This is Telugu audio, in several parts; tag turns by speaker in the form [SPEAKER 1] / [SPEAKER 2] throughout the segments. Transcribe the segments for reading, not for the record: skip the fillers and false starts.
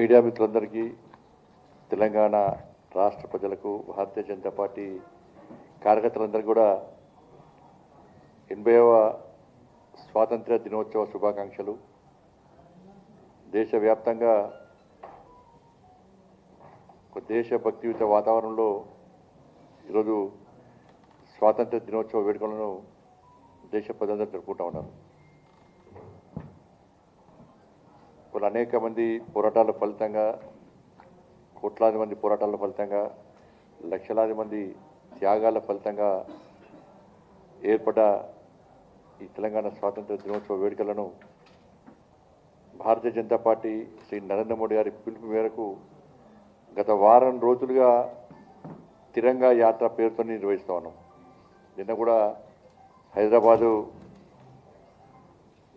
[SPEAKER 1] మీడియా మిత్రులందరికీ, తెలంగాణ రాష్ట్ర ప్రజలకు, భారతీయ జనతా పార్టీ కార్యకర్తలందరికీ కూడా 80వ స్వాతంత్ర్య దినోత్సవ శుభాకాంక్షలు. దేశవ్యాప్తంగా ఒక దేశభక్తియుత వాతావరణంలో ఈరోజు స్వాతంత్ర్య దినోత్సవ వేడుకలను దేశ ప్రజలందరూ జరుపుకుంటూ ఉన్నారు. వాళ్ళు అనేక మంది పోరాటాల ఫలితంగా, కోట్లాది మంది పోరాటాల ఫలితంగా, లక్షలాది మంది త్యాగాల ఫలితంగా ఏర్పడ్డ ఈ తెలంగాణ స్వాతంత్ర దినోత్సవ వేడుకలను భారతీయ జనతా పార్టీ శ్రీ నరేంద్ర మోడీ గారి పిలుపు మేరకు గత వారం రోజులుగా తిరంగా యాత్ర పేరుతో నిర్వహిస్తూ ఉన్నాం. నిన్న కూడా హైదరాబాదు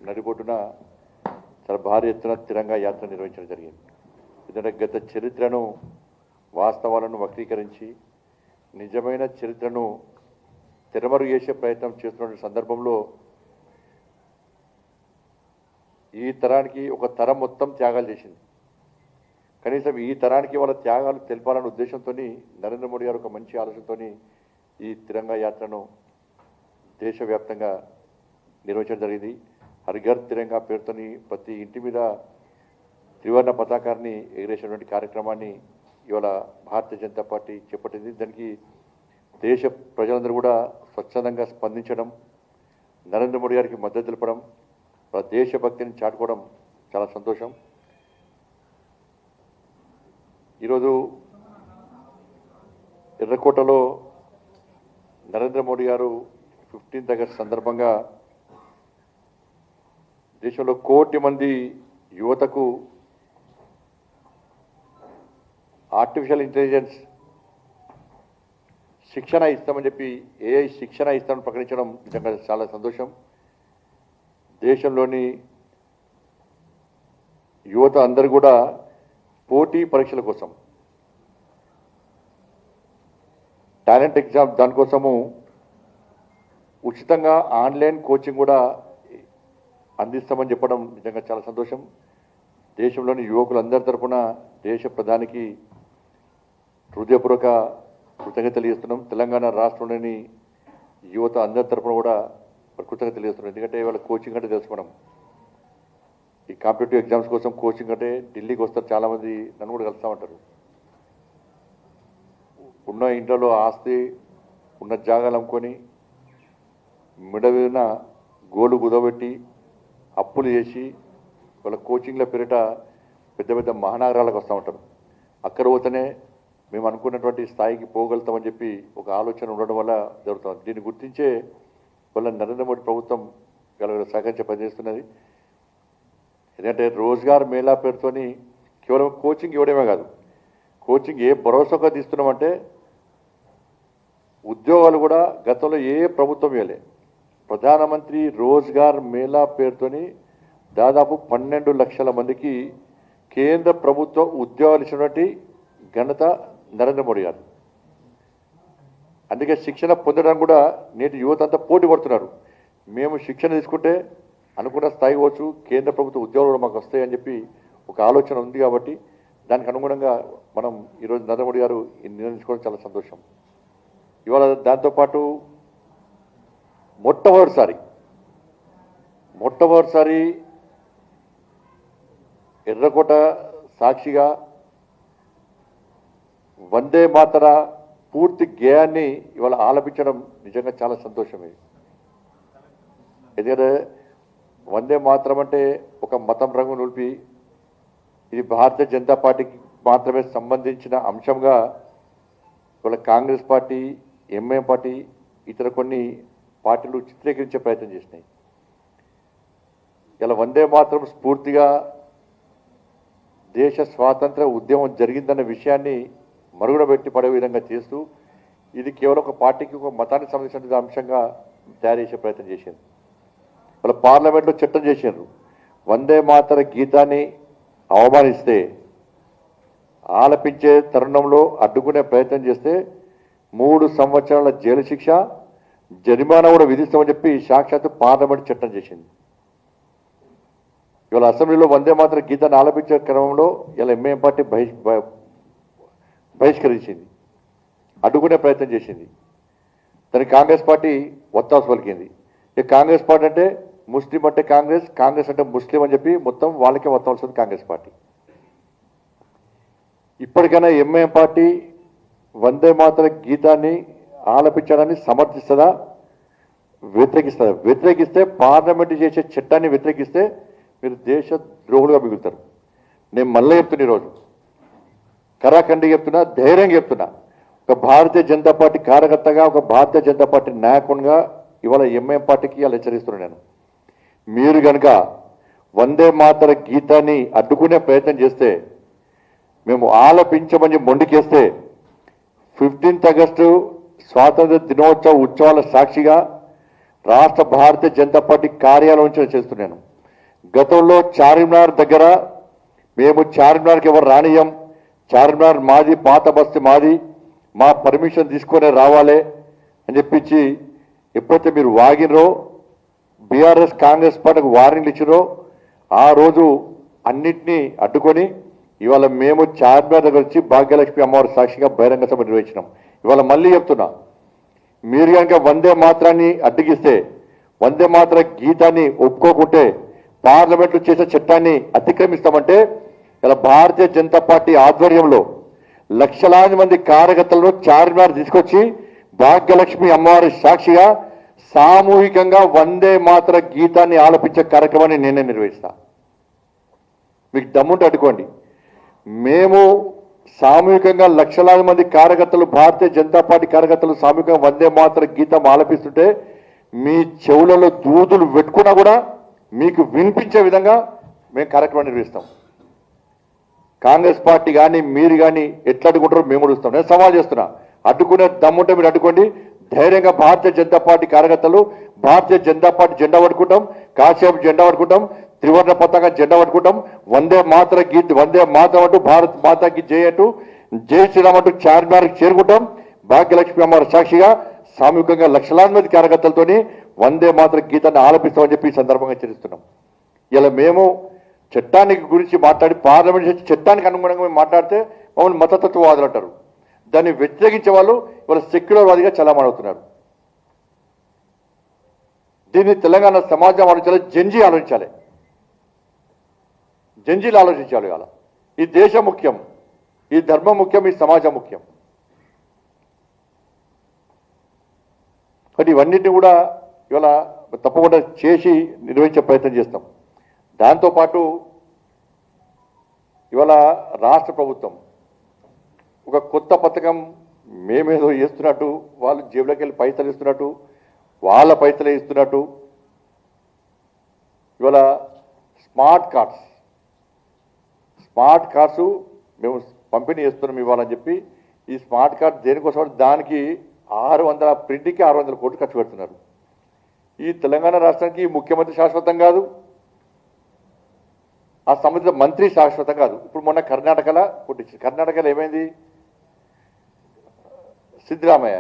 [SPEAKER 1] నడిబొడ్డున చాలా భారీ ఎత్తున తిరంగా యాత్ర నిర్వహించడం జరిగింది. ఎందుకంటే గత చరిత్రను, వాస్తవాలను వక్రీకరించి నిజమైన చరిత్రను తెరమరుగు చేసే ప్రయత్నం చేస్తున్న సందర్భంలో ఈ తరానికి ఒక తరం మొత్తం త్యాగాలు చేసింది. కనీసం ఈ తరానికి వాళ్ళ త్యాగాలు తెలపాలనే ఉద్దేశంతో నరేంద్ర మోడీ గారు ఒక మంచి ఆలోచనతో ఈ తిరంగా యాత్రను దేశవ్యాప్తంగా నిర్వహించడం జరిగింది. హర్ఘర్ తిరంగా పేరుతోని ప్రతి ఇంటి మీద త్రివర్ణ పతాకాన్ని ఎగిరేసినటువంటి కార్యక్రమాన్ని ఇవాళ భారతీయ జనతా పార్టీ చేపట్టింది. దానికి దేశ ప్రజలందరూ కూడా స్వచ్ఛందంగా స్పందించడం, నరేంద్ర మోడీ గారికి మద్దతు తెలపడం, దేశభక్తిని చాటుకోవడం చాలా సంతోషం. ఈరోజు ఎర్రకోటలో నరేంద్ర మోడీ గారు 15th ఆగస్ట్ సందర్భంగా దేశంలో 1 కోటి మంది యువతకు ఆర్టిఫిషియల్ ఇంటెలిజెన్స్ శిక్షణ ఇస్తామని చెప్పి ఏఐ శిక్షణ ఇస్తామని ప్రకటించడం నిజంగా చాలా సంతోషం. దేశంలోని యువత అందరూ కూడా పోటీ పరీక్షల కోసం, టాలెంట్ ఎగ్జామ్ దానికోసము ఉచితంగా ఆన్లైన్ కోచింగ్ కూడా అందిస్తామని చెప్పడం నిజంగా చాలా సంతోషం. దేశంలోని యువకులందరి తరఫున దేశ ప్రధానికి హృదయపూర్వక కృతజ్ఞత తెలియజేస్తున్నాం. తెలంగాణ రాష్ట్రంలోని యువత అందరి తరఫున కూడా కృతజ్ఞత తెలియజేస్తున్నాం. ఎందుకంటే వాళ్ళ కోచింగ్ అంటే తెలుసుకోవడం, ఈ కాంపిటేటివ్ ఎగ్జామ్స్ కోసం కోచింగ్ అంటే ఢిల్లీకి వస్తారు, చాలామంది నన్ను కూడా కలుస్తూ ఉంటారు. ఉన్న ఇంట్లో ఆస్తి, ఉన్న జాగాలు అమ్ముకొని మిడవిన గోలు కుదబెట్టి అప్పులు చేసి వాళ్ళ కోచింగ్ల పేరిట పెద్ద పెద్ద మహానగరాలకు వస్తూ ఉంటారు. అక్కడ పోతేనే మేము అనుకున్నటువంటి స్థాయికి పోగలుగుతామని చెప్పి ఒక ఆలోచన ఉండడం వల్ల జరుగుతుంది. దీన్ని గుర్తించే వల్ల నరేంద్ర మోడీ ప్రభుత్వం సహకరించే పనిచేస్తున్నది. ఎందుకంటే రోజ్గార్ మేళా పేరుతోని కేవలం కోచింగ్ ఇవ్వడమే కాదు, కోచింగ్ ఏ భరోసాగా తీస్తున్నామంటే ఉద్యోగాలు కూడా గతంలో ఏ ప్రభుత్వం ఇవ్వలే. ప్రధానమంత్రి రోజ్గార్ మేళా పేరుతోని దాదాపు 12 లక్షల మందికి కేంద్ర ప్రభుత్వ ఉద్యోగాలు ఇచ్చినటువంటి ఘనత నరేంద్ర మోడీ గారు. అందుకే శిక్షణ పొందడానికి కూడా నేటి యువత అంతా పోటీ పడుతున్నారు. మేము శిక్షణ తీసుకుంటే అనుకున్న స్థాయి వచ్చు, కేంద్ర ప్రభుత్వ ఉద్యోగాలు కూడా మాకు వస్తాయని చెప్పి ఒక ఆలోచన ఉంది. కాబట్టి దానికి అనుగుణంగా మనం ఈరోజు నరేంద్ర మోడీ గారు నిర్ణయించుకోవడం చాలా సంతోషం. ఇవాళ దాంతోపాటు మొట్టమొదటిసారి ఎర్రకోట సాక్షిగా వందే మాతర పూర్తి గేయాన్ని ఇవాళ ఆలపించడం నిజంగా చాలా సంతోషమే. ఎందుకంటే వందే మాతరం అంటే ఒక మతం రంగు నిలిపి ఇది భారతీయ జనతా పార్టీకి మాత్రమే సంబంధించిన అంశంగా ఇవాళ కాంగ్రెస్ పార్టీ, ఎంఐఎం పార్టీ, ఇతర కొన్ని పార్టీలు చిత్రీకరించే ప్రయత్నం చేసినాయి. ఇలా వందే మాతరం స్ఫూర్తిగా దేశ స్వాతంత్ర ఉద్యమం జరిగిందన్న విషయాన్ని మరుగున పెట్టి పడే విధంగా చేస్తూ ఇది కేవలం ఒక పార్టీకి, ఒక మతానికి సంబంధించిన అంశంగా తయారు చేసే ప్రయత్నం చేసింది. వాళ్ళ పార్లమెంట్లో చట్టం చేశారు, వందే మాతర గీతాన్ని అవమానిస్తే, ఆలపించే తరుణంలో అడ్డుకునే ప్రయత్నం చేస్తే 3 సంవత్సరాల జైలు శిక్ష, జరిమానా కూడా విధిస్తామని చెప్పి సాక్షాత్తు పార్లమెంట్ చట్టం చేసింది. ఇవాళ అసెంబ్లీలో వందే మాత్రం గీతాన్ని ఆలపించే క్రమంలో ఇలా ఎంఐఎం పార్టీ బహిష్కరించింది, అడ్డుకునే ప్రయత్నం చేసింది. దానికి కాంగ్రెస్ పార్టీ ఒత్తాసు పలికింది. ఇక కాంగ్రెస్ పార్టీ అంటే ముస్లిం అంటే కాంగ్రెస్, కాంగ్రెస్ అంటే ముస్లిం అని చెప్పి మొత్తం వాళ్ళకే వస్తాల్సింది కాంగ్రెస్ పార్టీ. ఇప్పటికైనా ఎంఐఎం పార్టీ వందే మాతర గీతాన్ని ఆలపించడాన్ని సమర్థిస్తుందా, వ్యతిరేకిస్తుందా? వ్యతిరేకిస్తే పార్లమెంటు చేసే చట్టాన్ని వ్యతిరేకిస్తే మీరు దేశ ద్రోహులుగా మిగులుతారు. నేను మళ్ళీ చెప్తున్నా, ఈరోజు కరాఖండి చెప్తున్నా, ధైర్యంగా చెప్తున్నా, ఒక భారతీయ జనతా పార్టీ కార్యకర్తగా, ఒక భారతీయ జనతా పార్టీ నాయకునిగా ఇవాళ ఎంఐఎం పార్టీకి ఇలా హెచ్చరిస్తున్నాను నేను. మీరు కనుక వందే మాతర గీతాన్ని అడ్డుకునే ప్రయత్నం చేస్తే, మేము ఆలపించమని మొండికేస్తే 15th ఆగస్టు స్వాతంత్ర దినోత్సవ ఉత్సవాల సాక్షిగా రాష్ట్ర భారతీయ జనతా పార్టీ కార్యాలయం నుంచి చేస్తున్నాను. గతంలో చార్మినార్ దగ్గర మేము చార్మినార్కి ఎవరు రానియం, చార్మినార్ మాది, పాత బస్తీ మాది, మా పర్మిషన్ తీసుకునే రావాలే అని చెప్పించి ఎప్పుడైతే మీరు వాగినరో, బీఆర్ఎస్ కాంగ్రెస్ పార్టీకి వార్నింగ్లు ఇచ్చినో, ఆ రోజు అన్నింటినీ అడ్డుకొని ఇవాళ మేము చార్మినార్ దగ్గర వచ్చి భాగ్యలక్ష్మి అమ్మవారి సాక్షిగా బహిరంగ సభ నిర్వహించినాం. ఇవాళ మళ్ళీ చెప్తున్నా, మీరు కనుక వందే మాత్రాన్ని అడ్డగిస్తే, వందే మాత్ర గీతాన్ని ఒప్పుకోకుంటే, పార్లమెంట్లో చేసే చట్టాన్ని అతిక్రమిస్తామంటే ఇలా భారతీయ జనతా పార్టీ ఆధ్వర్యంలో లక్షలాది మంది కార్యకర్తలను చార్మినార్ తీసుకొచ్చి భాగ్యలక్ష్మి అమ్మవారి సాక్షిగా సామూహికంగా వందే మాతర గీతాన్ని ఆలపించే కార్యక్రమాన్ని నేనే నిర్వహిస్తా. మీకు దమ్ముంటే అడ్డుకోండి. మేము సామూహికంగా లక్షలాది మంది కార్యకర్తలు, భారతీయ జనతా పార్టీ కార్యకర్తలు సామూహికంగా వందే మాతర గీతం ఆలపిస్తుంటే మీ చెవులలో దూదులు పెట్టుకున్నా కూడా మీకు వినిపించే విధంగా మేము కార్యక్రమాన్ని నిర్వహిస్తాం. కాంగ్రెస్ పార్టీ కానీ మీరు కానీ ఎట్లా అడ్డుకుంటారో మేము అడుగుతాం. నేను సవాల్ చేస్తున్నా, అడ్డుకునే దమ్ముంటే మీరు అడ్డుకోండి. ధైర్యంగా భారతీయ జనతా పార్టీ కార్యకర్తలు భారతీయ జనతా పార్టీ జెండా పట్టుకుంటాం, కాసేపు జెండా పట్టుకుంటాం, త్రివర్ణ పతాక జెండా పట్టుకుంటాం, వందే మాతర గీత్, వందే మాతరం అంటూ, భారత్ మాతాకి జై అంటూ, జై శ్రీరామ్ అంటూ చార్మినార్కి చేరుకుంటాం. భాగ్యలక్ష్మి అమ్మవారి సాక్షిగా సామూహికంగా లక్షలాది మంది కార్యకర్తలతోని వందే మాతర గీతాన్ని ఆలపిస్తామని చెప్పి ఈ సందర్భంగా హెచ్చరిస్తున్నాం. ఇలా మేము చట్టానికి గురించి మాట్లాడి, పార్లమెంట్ చట్టానికి అనుగుణంగా మేము మాట్లాడితే మమ్మల్ని మతతత్వవాదులు అంటారు. దాన్ని వ్యతిరేకించే వాళ్ళు ఇవాళ సెక్యులర్ వాదిగా చలామణవుతున్నారు. దీన్ని తెలంగాణ సమాజం ఆలోచించాలి, జంజీ ఆలోచించాలి, జంజీలు ఆలోచించాలి. ఇవాళ ఈ దేశం ముఖ్యం, ఈ ధర్మం ముఖ్యం, ఈ సమాజం ముఖ్యం. కానీ ఇవన్నిటిని కూడా ఇవాళ తప్పకుండా చేసి నిర్వహించే ప్రయత్నం చేస్తాం. దాంతోపాటు ఇవాళ రాష్ట్ర ప్రభుత్వం ఒక కొత్త పథకం మేమేదో చేస్తున్నట్టు, వాళ్ళు జేబులోకి వెళ్ళి పైసలు ఇస్తున్నట్టు, వాళ్ళ పైసలే ఇస్తున్నట్టు ఇవాళ స్మార్ట్ కార్డ్స్ మేము పంపిణీ చేస్తున్నాం ఇవ్వాలని చెప్పి, ఈ స్మార్ట్ కార్డ్ దేనికోసం, దానికి 600 ప్రింటింగ్కి 600 కోట్లు ఖర్చు పెడుతున్నారు. ఈ తెలంగాణ రాష్ట్రానికి ముఖ్యమంత్రి శాశ్వతం కాదు, ఆ సంబంధిత మంత్రి శాశ్వతం కాదు. ఇప్పుడు మొన్న కర్ణాటకలో కొట్టించింది. కర్ణాటకలో ఏమైంది? సిద్ధరామయ్య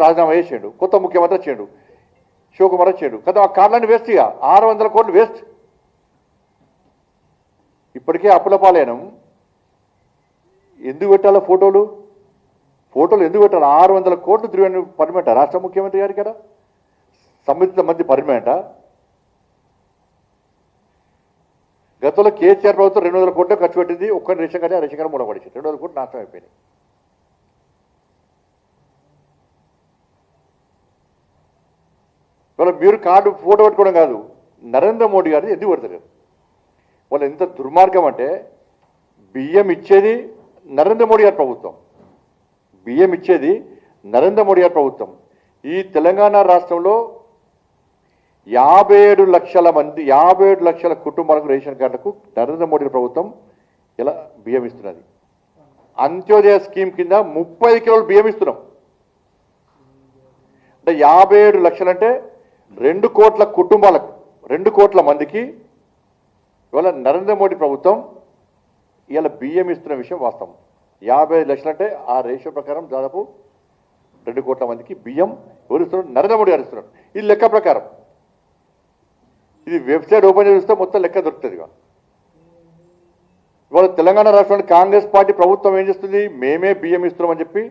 [SPEAKER 1] రాజీనామా చేసాడు, కొత్త ముఖ్యమంత్రి వచ్చాడు, శివకుమార్ వచ్చాడు కదా. ఆ కార్డులన్నీ వేస్ట్, ఇక 600 కోట్లు వేస్ట్. ఇప్పటికే అప్పుల పాలైనం. ఎందుకు పెట్టాలో ఫోటోలు ఎందుకు పెట్టాలి? 600 కోట్లు తిరిగి పర్మనెంటా రాష్ట్ర ముఖ్యమంత్రి గారికి కదా? సంబంధిత మంది పర్మనెంటా? గతంలో కేసీఆర్ ప్రభుత్వం 200 కోట్లు ఖర్చు పెట్టింది, ఒక్కరి రేషన్ కార్డు, ఆ రేషన్ కార్డు మూలపడేసి 200 కోట్లు నాశనం అయిపోయినాయి. ఇవాళ మీరు కార్డు ఫోటో పెట్టుకోవడం కాదు, నరేంద్ర మోడీ గారిది ఎందుకు పెడతారు? వాళ్ళు ఎంత దుర్మార్గం అంటే, బియ్యం ఇచ్చేది నరేంద్ర మోడీ గారి ప్రభుత్వం, బియ్యం ఇచ్చేది నరేంద్ర మోడీ గారి ప్రభుత్వం. ఈ తెలంగాణ రాష్ట్రంలో 57 లక్షల కుటుంబాలకు రేషన్ కార్డులకు నరేంద్ర మోడీ ప్రభుత్వం ఇలా బియ్యం ఇస్తున్నది. అంత్యోదయ స్కీమ్ కింద 30 కిలోలు బియ్యం ఇస్తున్నాం. అంటే 57 లక్షలు అంటే 2 కోట్ల కుటుంబాలకు, 2 కోట్ల మందికి ఇవాళ నరేంద్ర మోడీ ప్రభుత్వం ఇలా బియ్యం ఇస్తున్న విషయం వాస్తవం. 55 లక్షలు అంటే ఆ రేషియో ప్రకారం దాదాపు 2 కోట్ల మందికి బియ్యం ఎవరు ఇస్తున్నారు? నరేంద్ర మోడీ గారు ఇస్తున్నారు. ఈ లెక్క ప్రకారం ఇది వెబ్సైట్ ఓపెన్ చేస్తే మొత్తం లెక్క దొరుకుతుంది. ఇవాళ తెలంగాణ రాష్ట్రంలో కాంగ్రెస్ పార్టీ ప్రభుత్వం ఏం చేస్తుంది, మేమే బియ్యం ఇస్తున్నామని చెప్పి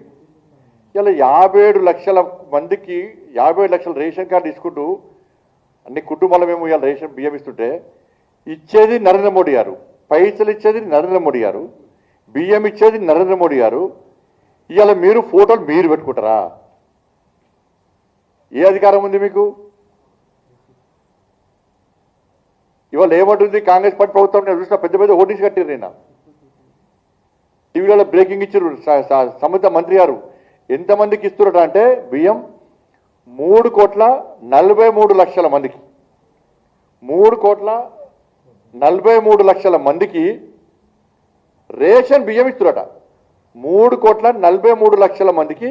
[SPEAKER 1] ఇలా 57 లక్షల మందికి 57 లక్షల రేషన్ కార్డు తీసుకుంటూ అన్ని కుటుంబాల మేము ఇవాళ రేషన్ బియ్యం ఇస్తుంటే ఇచ్చేది నరేంద్ర మోడీ గారు, పైసలు ఇచ్చేది నరేంద్ర మోడీ గారు, బియ్యం ఇచ్చేది నరేంద్ర మోడీ గారు. ఇవాళ మీరు ఫోటోలు మీరు పెట్టుకుంటారా? ఏ అధికారం ఉంది మీకు? ఇవాళ ఏమంటుంది కాంగ్రెస్ పార్టీ ప్రభుత్వం, నేను చూసిన పెద్ద పెద్ద ఓటీసీ కట్టారు. నిన్న టీవీలలో బ్రేకింగ్ ఇచ్చారు. సంబంధిత మంత్రి గారు ఎంతమందికి ఇస్తున్నారట అంటే బియ్యం 3,43,00,000 మందికి, 3,43,00,000 మందికి రేషన్ బియ్యం ఇస్తున్నారట. 3,43,00,000 మందికి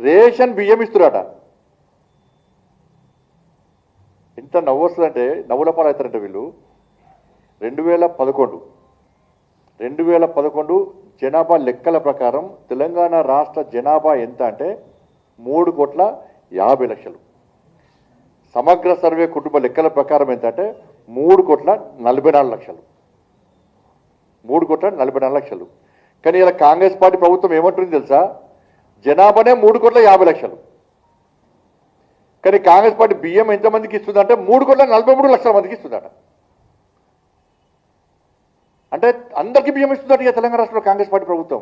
[SPEAKER 1] రేషన్ బియ్యం ఇస్తున్నారట. ఎంత నవ్వు వస్తుందంటే నవ్వుల పాలు అవుతారంటే వీళ్ళు. 2011 జనాభా లెక్కల ప్రకారం తెలంగాణ రాష్ట్ర జనాభా ఎంత అంటే 3,50,00,000. సమగ్ర సర్వే కుటుంబ లెక్కల ప్రకారం ఎంత అంటే 3,44,00,000. 3,44,00,000. కానీ ఇలా కాంగ్రెస్ పార్టీ ప్రభుత్వం ఏమంటుంది తెలుసా, జనాభానే 3,50,00,000. కానీ కాంగ్రెస్ పార్టీ బియ్యం ఎంతమందికి ఇస్తుందంటే 3,43,00,000 మందికి ఇస్తుందట. అంటే అందరికీ బియ్యం ఇస్తుందట ఇక తెలంగాణ రాష్ట్రంలో కాంగ్రెస్ పార్టీ ప్రభుత్వం.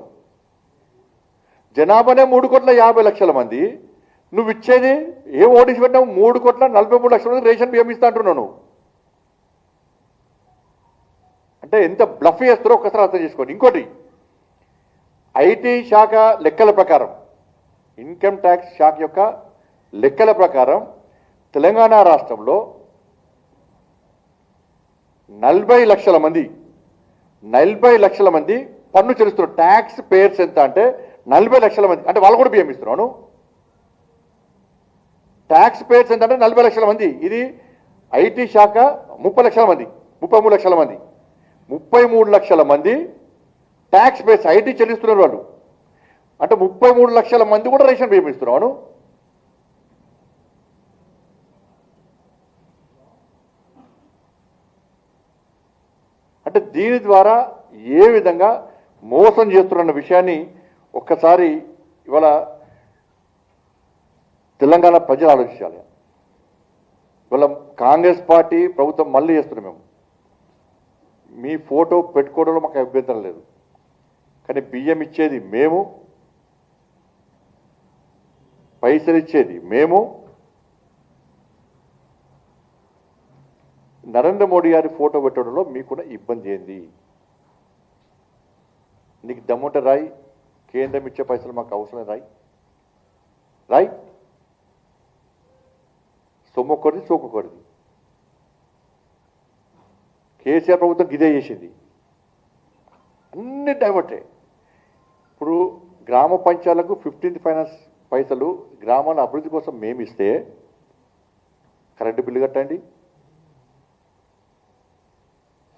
[SPEAKER 1] జనాభానే 3,50,00,000 మంది, నువ్వు ఇచ్చేది ఏం ఓటీసీ పెట్టావు, 3,43,00,000 మంది రేషన్ బియ్యం ఇస్తా అంటున్నావు. అంటే ఎంత బ్లఫ్ చేస్తారో ఒక్కసారి అర్థం చేసుకోండి. ఇంకోటి, ఐటీ శాఖ లెక్కల ప్రకారం, ఇన్కమ్ ట్యాక్స్ శాఖ యొక్క లెక్కల ప్రకారం తెలంగాణ రాష్ట్రంలో 40 లక్షల మంది పన్ను చెల్లిస్తున్నారు. ట్యాక్స్ పేయర్స్ ఎంత అంటే 40 లక్షల మంది. అంటే వాళ్ళు కూడా బియ్యం ఇస్తున్నాను. ట్యాక్స్ పేయర్స్ ఎంత అంటే 40 లక్షల మంది. ఇది ఐటీ శాఖ 30 లక్షల మంది, 33 లక్షల మంది, 33 లక్షల మంది ట్యాక్స్ పేయర్స్ ఐటీ చెల్లిస్తున్నారు వాళ్ళు. అంటే 33 లక్షల మంది కూడా రేషన్ బియ్యం ఇస్తున్నాను. అంటే దీని ద్వారా ఏ విధంగా మోసం చేస్తున్న విషయాన్ని ఒక్కసారి ఇవాళ తెలంగాణ ప్రజలు ఆలోచించాలి. ఇవాళ కాంగ్రెస్ పార్టీ ప్రభుత్వం మళ్ళీ చేస్తున్నాం. మేము మీ ఫోటో పెట్టుకోవడంలో మాకు అభ్యంతరం లేదు, కానీ బియ్యం ఇచ్చేది మేము, పైసలు ఇచ్చేది మేము. నరేంద్ర మోడీ గారి ఫోటో పెట్టడంలో మీకున్న ఇబ్బంది ఏంది? నీకు దమ్ముంటే రాయి, కేంద్రం ఇచ్చే పైసలు మాకు అవసరం రాయి. సొమ్మొక్కడిది సోకొక్కడిది. కేసీఆర్ ప్రభుత్వం గిదే చేసింది, అన్ని డైవర్టే. ఇప్పుడు గ్రామ పంచాయతీలకు 15th ఫైనాన్స్ పైసలు గ్రామాల అభివృద్ధి కోసం మేము ఇస్తే కరెంటు బిల్లు కట్టండి,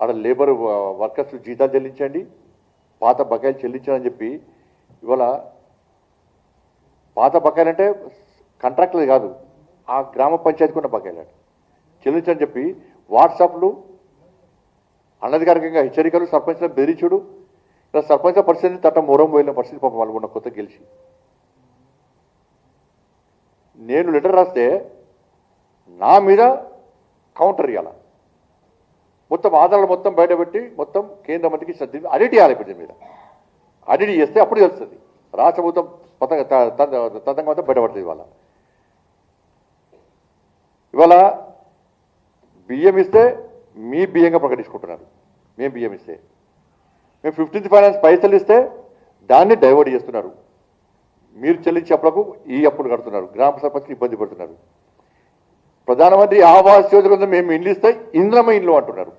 [SPEAKER 1] ఆడ లేబర్ వర్కర్స్ జీతాలు చెల్లించండి, పాత బకాయిలు చెల్లించాలని చెప్పి ఇవాళ పాత బకాయిలు అంటే కాంట్రాక్టులు కాదు, ఆ గ్రామ పంచాయతీకి ఉన్న బకాయిలు చెల్లించని చెప్పి వాట్సాప్లు అనధికారికంగా హెచ్చరికలు, సర్పంచ్లను బెదిరించుడు. ఇలా సర్పంచ్ పరిస్థితిని తట్ట మూరం పోయిన పరిస్థితి పాపం వాళ్ళు ఉన్న కొత్త గెలిచి. నేను లెటర్ రాస్తే నా మీద కౌంటర్ ఇవ్వాలి, మొత్తం ఆధారాలు మొత్తం బయటపెట్టి మొత్తం కేంద్ర మంత్రికి అడిట్ చేయాలి. ఇప్పుడు దీని మీద అడిట్ చేస్తే అప్పుడు తెలుస్తుంది. రాష్ట్ర ప్రభుత్వం తతంగం అంతా బయటపడుతుంది. ఇవాళ బియ్యం ఇస్తే మీ బియ్యంగా ప్రకటించుకుంటున్నారు. మేము బియ్యం ఇస్తే, మేము 15th ఫైనాన్స్ పైసలు ఇస్తే దాన్ని డైవర్ట్ చేస్తున్నారు. మీరు చెల్లించే అప్పులకు ఈ అప్పులు కడుతున్నారు, గ్రామ సర్పంచ్కి ఇబ్బంది పడుతున్నారు. ప్రధానమంత్రి ఆవాస్ యోజన మేము ఇండ్లు ఇస్తే ఇంద్రమ ఇండ్లు అంటున్నారు.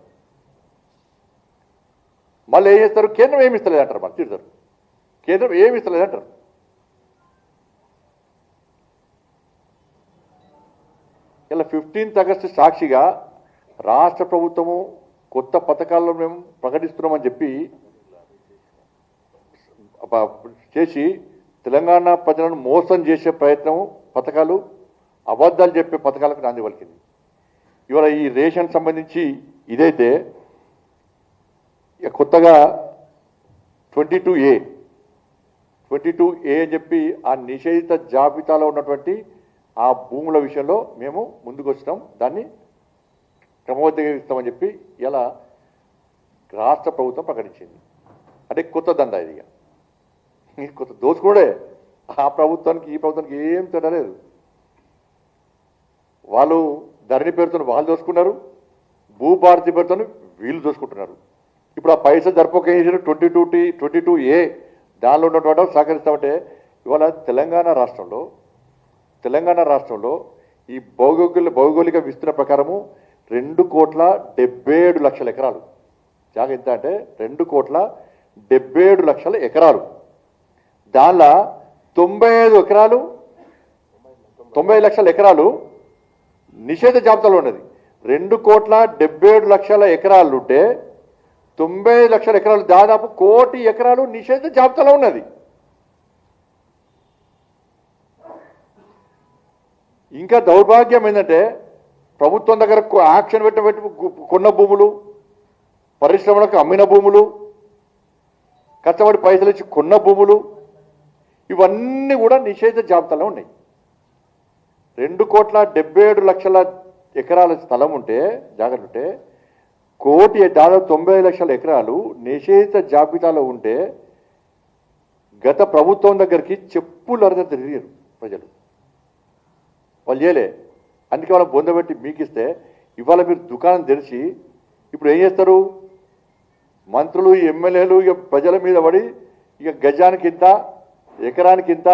[SPEAKER 1] మళ్ళీ ఏం చేస్తారు, కేంద్రం ఏమి ఇస్తలేదు అంటారు, మళ్ళీ తిడతారు, కేంద్రం ఏమి ఇస్తలేదు అంటారు. ఇలా 15th ఆగస్టు సాక్షిగా రాష్ట్ర ప్రభుత్వము కొత్త పథకాలను మేము ప్రకటిస్తున్నామని చెప్పి చేసి తెలంగాణ ప్రజలను మోసం చేసే ప్రయత్నం, పథకాలు అబద్ధాలు చెప్పే పథకాలకు నాంది పలికింది. ఇవాళ ఈ రేషన్ సంబంధించి ఇదైతే ఇక కొత్తగా 22A అని చెప్పి ఆ నిషేధిత జాబితాలో ఉన్నటువంటి ఆ భూముల విషయంలో మేము ముందుకు వచ్చినాం, దాన్ని క్రమబద్ధీకరిస్తామని చెప్పి ఇలా రాష్ట్ర ప్రభుత్వం ప్రకటించింది. అంటే కొత్త దందా ఇది, కొత్త దోచుకోడే. ఆ ప్రభుత్వానికి ఈ ప్రభుత్వానికి ఏం తేడా లేదు. వాళ్ళు ధరణి పేరుతో వాళ్ళు దోచుకున్నారు, భూభారతి పేరుతో వీళ్ళు దోచుకుంటున్నారు. ఇప్పుడు ఆ పైసలు జరపక 22A దానిలో ఉన్నటువంటి సహకరిస్తామంటే ఇవాళ తెలంగాణ రాష్ట్రంలో ఈ భౌగోళిక విస్తీర్ణ ప్రకారము 2,77,00,000 ఎకరాలు. జాగా ఎంత అంటే 2,77,00,000 ఎకరాలు. దానిలో 95 లక్షల ఎకరాలు నిషేధ జాబితాలో ఉన్నది. 2,77,00,000 ఎకరాలు ఉంటే 90 లక్షల ఎకరాలు, దాదాపు 1 కోటి ఎకరాలు నిషేధ జాబితాలో ఉన్నది. ఇంకా దౌర్భాగ్యం ఏంటంటే ప్రభుత్వం దగ్గర యాక్షన్ పెట్టి కొన్న భూములు, పరిశ్రమలకు అమ్మిన భూములు, కష్టపడి పైసలు ఇచ్చి కొన్న భూములు, ఇవన్నీ కూడా నిషేధ జాబితాలో ఉన్నాయి. 2,77,00,000 ఎకరాల స్థలం ఉంటే, జాగ్రత్త ఉంటే, కోటి దాదాపు 90 లక్షల ఎకరాలు నిషేధ జాబితాలో ఉంటే గత ప్రభుత్వం దగ్గరికి చెప్పులు అరద తిరిగారు ప్రజలు. వాళ్ళు చేయలే, అందుకే వాళ్ళ బొందబెట్టి మీకిస్తే ఇవాళ మీరు దుకాణం తెరిచి ఇప్పుడు ఏం చేస్తారు? మంత్రులు, ఎమ్మెల్యేలు ఇక ప్రజల మీద పడి ఇక గజానికింత, ఎకరానికింత,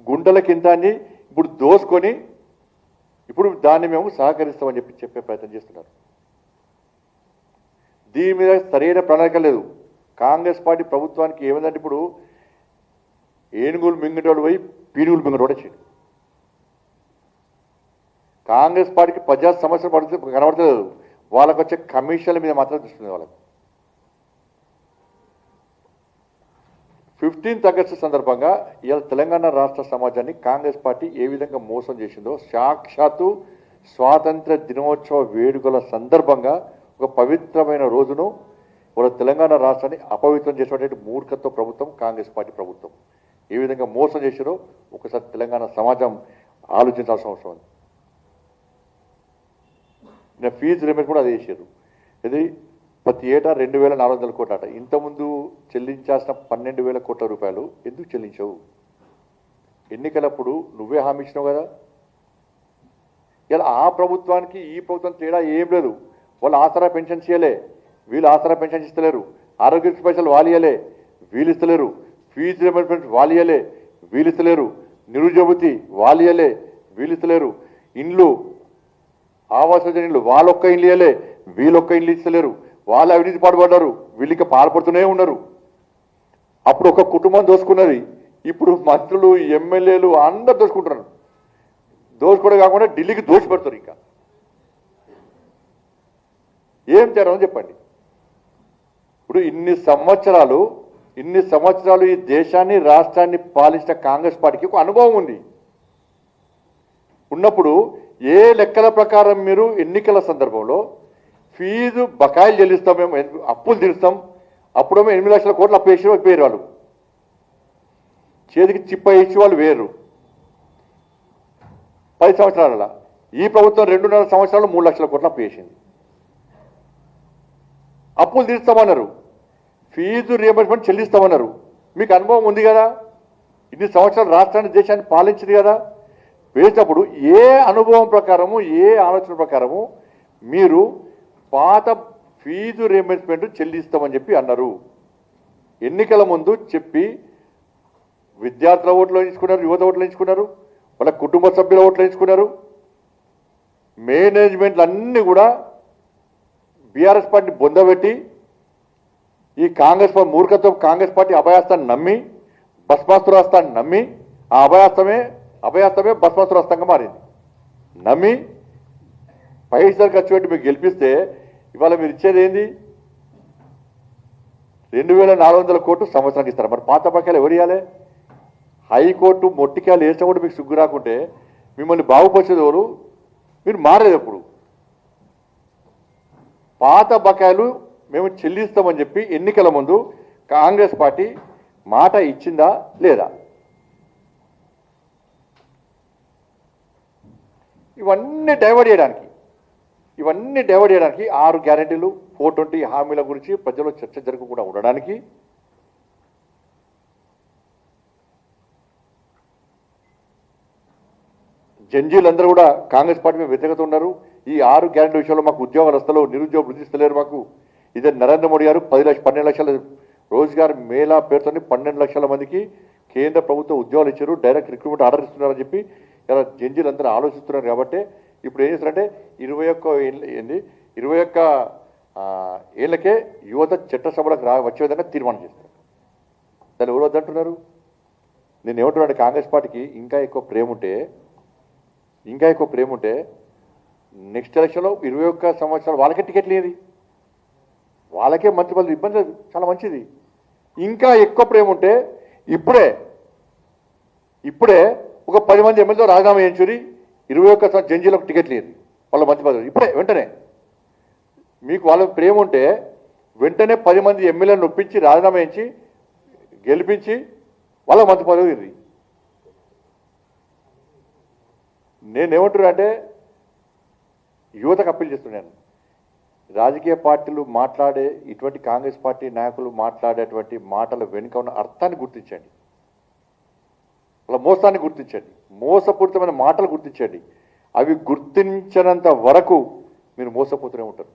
[SPEAKER 1] గుంటలకింత అని ఇప్పుడు దోసుకొని ఇప్పుడు దాన్ని మేము సహకరిస్తామని చెప్పే ప్రయత్నం చేస్తున్నారు. దీని మీద సరైన ప్రణాళిక లేదు. కాంగ్రెస్ పార్టీ ప్రభుత్వానికి ఏమైందంటే ఇప్పుడు ఏనుగులు మింగటోడు పోయి పీనుగులు మింగటోడు వచ్చాడు. కాంగ్రెస్ పార్టీకి ప్రజా సమస్యలు కనబడతలేదు, వాళ్ళకు వచ్చే కమిషన్ల మీద మాత్రం దృష్టి. వాళ్ళకు 15th ఆగస్టు సందర్భంగా ఇవాళ తెలంగాణ రాష్ట్ర సమాజాన్ని కాంగ్రెస్ పార్టీ ఏ విధంగా మోసం చేసిందో, సాక్షాత్తు స్వాతంత్ర దినోత్సవ వేడుకల సందర్భంగా ఒక పవిత్రమైన రోజును వాళ్ళ తెలంగాణ రాష్ట్రాన్ని అపవిత్రం చేసినటువంటి మూర్ఖత్వ ప్రభుత్వం కాంగ్రెస్ పార్టీ ప్రభుత్వం ఏ విధంగా మోసం చేశారో ఒకసారి తెలంగాణ సమాజం ఆలోచించాల్సిన అవసరం ఉంది. నేను ఫీజు రిమెంట్ కూడా అదే చేశారు. ఇది ప్రతి ఏటా 2,400 కోట్ల అట. ఇంతకుముందు చెల్లించాల్సిన 12,000 కోట్ల రూపాయలు ఎందుకు చెల్లించవు? ఎన్నికలప్పుడు నువ్వే హామీ ఇచ్చినావు కదా. ఇలా ఆ ప్రభుత్వానికి ఈ ప్రభుత్వం తేడా ఏం లేదు. వాళ్ళు ఆసరా పెన్షన్ చేయలే, వీళ్ళు ఆసరా పెన్షన్ ఇస్తలేరు. ఆరోగ్య పైసలు వాళ్ళు ఇవ్వలే, వీళ్ళు ఇస్తలేరు. ఫీజు రిమెంట్ వాళ్ళు ఇవ్వలే, వీళ్ళు ఇస్తలేరు. నిరుద్యోగతి వాళ్ళు ఇవ్వలే, వీళ్ళు ఇస్తలేరు. ఇండ్లు, ఆవాస యోజన ఇండ్లు వాళ్ళొక్క ఇండ్లు ఇవ్వలే, వీళ్ళొక్క ఇండ్లు ఇస్తలేరు. వాళ్ళు అవినీతి పాల్పడ్డారు, వీళ్ళకి పాల్పడుతూనే ఉన్నారు. అప్పుడు ఒక కుటుంబం దోసుకున్నది, ఇప్పుడు మంత్రులు, ఎమ్మెల్యేలు అందరు దోసుకుంటున్నారు. దోసుకోవడం కాకుండా ఢిల్లీకి దోషి పెడతారు. ఇంకా ఏం చేయాలని చెప్పండి. ఇప్పుడు ఇన్ని సంవత్సరాలు ఈ దేశాన్ని, రాష్ట్రాన్ని పాలించిన కాంగ్రెస్ పార్టీకి ఒక అనుభవం ఉంది. ఉన్నప్పుడు ఏ లెక్కల ప్రకారం మీరు ఎన్నికల సందర్భంలో ఫీజు బకాయిలు చెల్లిస్తాం, మేము అప్పులు తీరుస్తాం, అప్పుడేమో 8 లక్షల కోట్లు అప్పు వేసి వేరు, వాళ్ళు చేతికి చిప్ప ఇచ్చి వాళ్ళు వేరు. 10 సంవత్సరాల ఈ ప్రభుత్వం 2.5 సంవత్సరాలు 3 లక్షల కోట్లు అప్పు వేసింది. అప్పులు తీరుస్తామన్నారు, ఫీజు రియంబర్స్మెంట్ చెల్లిస్తామన్నారు. మీకు అనుభవం ఉంది కదా, ఇన్ని సంవత్సరాలు రాష్ట్రాన్ని, దేశాన్ని పాలించింది కదా. వేసినప్పుడు ఏ అనుభవం ప్రకారము, ఏ ఆలోచన ప్రకారము మీరు పాత ఫీజు రియంబర్స్మెంట్ చెల్లిస్తామని చెప్పి అన్నారు. ఎన్నికల ముందు చెప్పి విద్యార్థుల ఓట్లు వేయించుకున్నారు, యువత ఓట్లు వేయించుకున్నారు, వాళ్ళ కుటుంబ సభ్యుల ఓట్లు వేయించుకున్నారు. మేనేజ్మెంట్లు అన్నీ కూడా బీఆర్ఎస్ పార్టీని బొందబెట్టి ఈ కాంగ్రెస్ మూర్ఖత్వం, కాంగ్రెస్ పార్టీ అభయాస్తాన్ని నమ్మి, భస్మాసురాస్తాన్ని నమ్మి, ఆ అభయాస్తమే భస్మాసురాస్తంగా మారింది. నమ్మి పైసలు ఖర్చు పెట్టి మీకు గెలిపిస్తే ఇవాళ మీరు ఇచ్చేది ఏంది? 2,400 కోట్లు సంవత్సరానికి ఇస్తారు. మరి పాత బకాయిలు ఎవరు ఇవ్వాలి? హైకోర్టు మొట్టికాయలు వేసినా కూడా మీకు సిగ్గు రాకుంటే మిమ్మల్ని బాగుపరిచేది ఎవరు? మీరు మారేది ఎప్పుడు? పాత బకాయిలు మేము చెల్లిస్తామని చెప్పి ఎన్నికల ముందు కాంగ్రెస్ పార్టీ మాట ఇచ్చిందా లేదా? ఇవన్నీ డైవర్ట్ చేయడానికి 6 గ్యారెంటీలు 420 హామీల గురించి ప్రజల్లో చర్చ జరగకుండా ఉండడానికి జంజీలందరూ కూడా కాంగ్రెస్ పార్టీ మీద వ్యతిరేకత ఉన్నారు. ఈ 6 గ్యారెంటీ విషయంలో మాకు ఉద్యోగాలు వస్తలేవు, నిరుద్యోగ వృద్ధి ఇస్తలేరు. మాకు ఇదే నరేంద్ర మోడీ గారు 12 లక్షల రోజుగారు మేళా పేరుతో 12 లక్షల మందికి కేంద్ర ప్రభుత్వం ఉద్యోగాలు ఇచ్చారు, డైరెక్ట్ రిక్రూట్మెంట్ ఆర్డర్ ఇస్తున్నారని చెప్పి ఇలా జంజీలందరూ ఆలోచిస్తున్నారు. కాబట్టి ఇప్పుడు ఏం చేస్తారంటే 21 ఏళ్ళకే యువత చట్టసభలకు వచ్చే విధంగా తీర్మానం చేస్తారు. దాన్ని ఎవరు వద్దంటున్నారు? నేను ఏమంటున్నాను, కాంగ్రెస్ పార్టీకి ఇంకా ఎక్కువ ప్రేమ ఉంటే నెక్స్ట్ ఎలక్షన్లో 21 సంవత్సరాలు వాళ్ళకే టికెట్ లేదు, వాళ్ళకే మంత్రి పదవి ఇబ్బంది లేదు, చాలా మంచిది. ఇంకా ఎక్కువ ప్రేమ ఉంటే ఇప్పుడే ఒక 10 మంది ఎమ్మెల్యేతో రాజీనామా చేయించుని 21 జంజీలకు టికెట్ లేదు, వాళ్ళ మంత్రి పదవి ఇప్పుడే వెంటనే. మీకు వాళ్ళ ప్రేమ ఉంటే వెంటనే 10 మంది ఎమ్మెల్యేలను ఒప్పించి రాజీనామా చేయించి గెలిపించి వాళ్ళ మంత్రి పదవి ఇది. నేనేమంటున్నా అంటే యువతకు అప్పీల్ చేస్తున్నాను, రాజకీయ పార్టీలు మాట్లాడే ఇటువంటి కాంగ్రెస్ పార్టీ నాయకులు మాట్లాడేటువంటి మాటల వెనుక ఉన్న అర్థాన్ని గుర్తించండి, వాళ్ళ మోసాన్ని గుర్తించండి, మోసపూరితమైన మాటలు గుర్తించండి. అవి గుర్తించనంత వరకు మీరు మోసపోతూనే ఉంటారు.